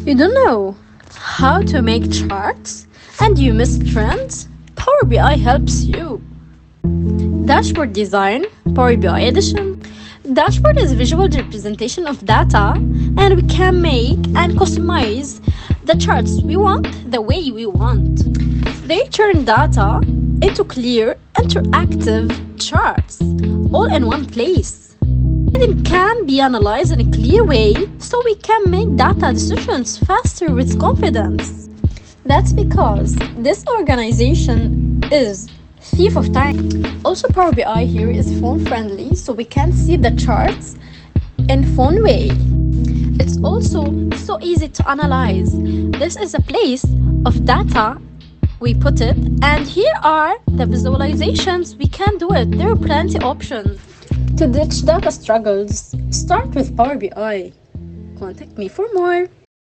You don't know how to make charts and you miss trends? Power BI helps you. Dashboard design, Power BI edition. Dashboard is a visual representation of data, and we can make and customize the charts we want the way we want. They turn data into clear, interactive charts all in one place. It can be analyzed in a clear way so we can make data decisions faster with confidence. That's because this organization is thief of time. Also, Power BI here is phone friendly, so we can see the charts in phone way. It's also so easy to analyze. This is a place of data. We put it, and here are the visualizations. We can do it. There are plenty options. To ditch data struggles, start with Power BI. Contact me for more.